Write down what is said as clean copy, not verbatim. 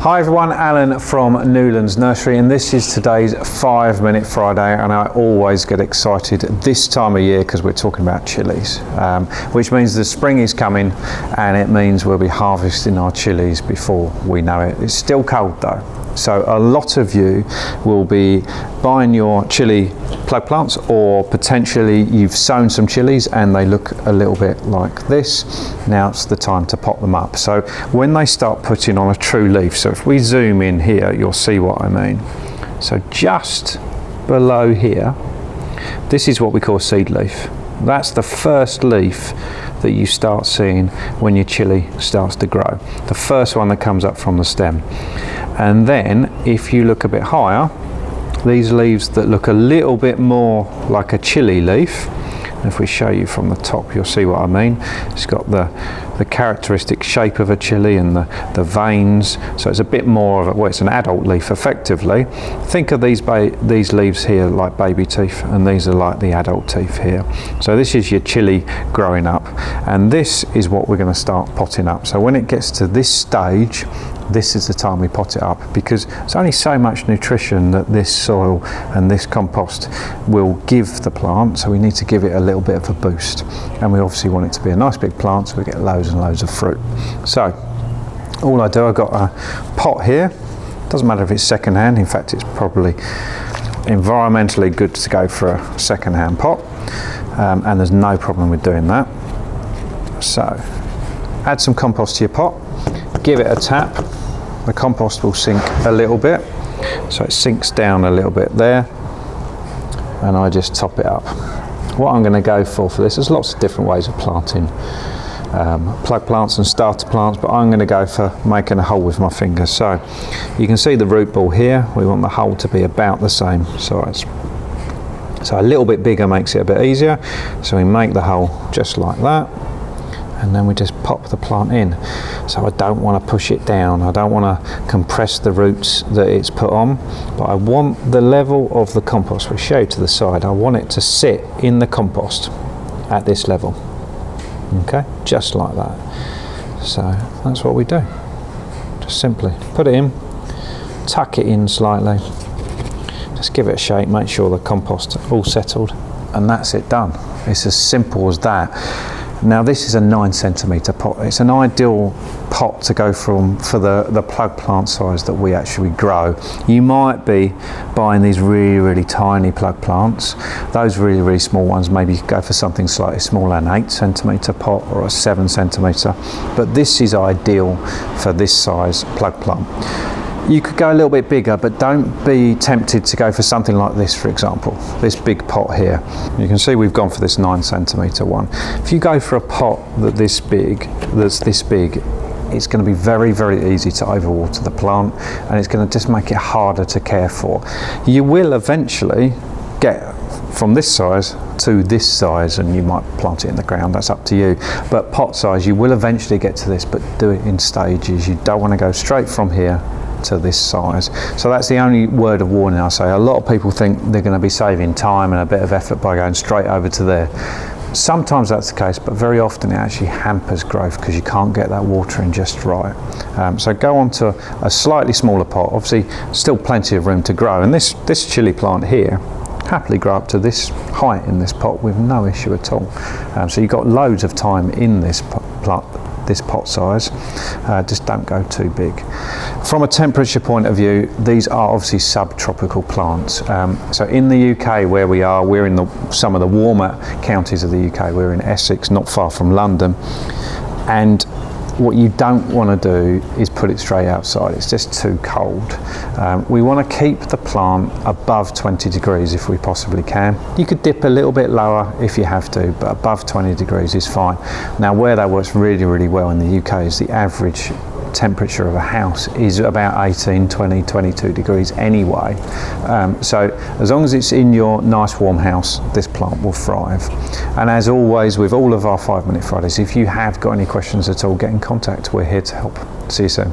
Hi everyone, Alan from Newlands Nursery, and this is today's 5-Minute Friday, and I always get excited this time of year because we're talking about chilies, which means the spring is coming and it means we'll be harvesting our chilies before we know it. It's still cold though, so a lot of you will be buying your chili plug plants, or potentially you've sown some chilies and they look a little bit like this. Now it's the time to pop them up. So when they start putting on a true leaf, so if we zoom in here, you'll see what I mean. So just below here, this is what we call seed leaf. That's the first leaf that you start seeing when your chili starts to grow. The first one that comes up from the stem. And then if you look a bit higher, these leaves that look a little bit more like a chili leaf, and if we show you from the top, you'll see what I mean. It's got the characteristic shape of a chili and the veins, so it's a bit more of a, well, it's an adult leaf effectively. Think of these leaves here like baby teeth, and these are like the adult teeth here. So this is your chili growing up, and this is what we're going to start potting up. So when it gets to this stage, this is the time we pot it up, because there's only so much nutrition that this soil and this compost will give the plant, so we need to give it a little bit of a boost, and we obviously want it to be a nice big plant so we get loads and loads of fruit. So all I do, I've got a pot here. Doesn't matter if it's second hand, in fact it's probably environmentally good to go for a second hand pot, and there's no problem with doing that. So add some compost to your pot, give it a tap. The compost will sink a little bit, so it sinks down a little bit there, and I just top it up. What I'm going to go for this, there's lots of different ways of planting plug plants and starter plants, but I'm going to go for making a hole with my fingers. So you can see the root ball here, we want the hole to be about the same size. So a little bit bigger makes it a bit easier, so we make the hole just like that, and then we just pop the plant in. So I don't want to push it down, I don't want to compress the roots that it's put on, but I want the level of the compost, we show to the side, I want it to sit in the compost at this level. Okay, just like that. So that's what we do. Just simply put it in, tuck it in slightly, just give it a shake, make sure the compost all settled, and that's it done. It's as simple as that. Now this is a 9cm pot. It's an ideal pot to go for the plug plant size that we actually grow. You might be buying these really tiny plug plants. Those really small ones, maybe go for something slightly smaller, an 8cm pot or a 7cm. But this is ideal for this size plug plant. You could go a little bit bigger, but don't be tempted to go for something like this, for example, this big pot here. You can see we've gone for this 9cm one. If you go for a pot that's this big, it's going to be very easy to overwater the plant, and it's going to just make it harder to care for. You will eventually get from this size to this size, and you might plant it in the ground, that's up to you. But pot size, you will eventually get to this, but do it in stages. You don't want to go straight from here to this size. So that's the only word of warning I say. A lot of people think they're going to be saving time and a bit of effort by going straight over to there. Sometimes that's the case, but very often it actually hampers growth because you can't get that watering just right. So go on to a slightly smaller pot. Obviously still plenty of room to grow, and this chili plant here happily grow up to this height in this pot with no issue at all. So you've got loads of time in this plant, this pot size. Just don't go too big. From a temperature point of view, these are obviously subtropical plants. So in the UK where we are, we're in some of the warmer counties of the UK. We're in Essex, not far from London, and what you don't want to do is put it straight outside. It's just too cold. We want to keep the plant above 20 degrees if we possibly can. You could dip a little bit lower if you have to, but above 20 degrees is fine. Now where that works really well in the UK is the average temperature of a house is about 18, 20, 22 degrees anyway. So as long as it's in your nice warm house, this plant will thrive. And as always with all of our 5-Minute Fridays, if you have got any questions at all, get in contact. We're here to help. See you soon.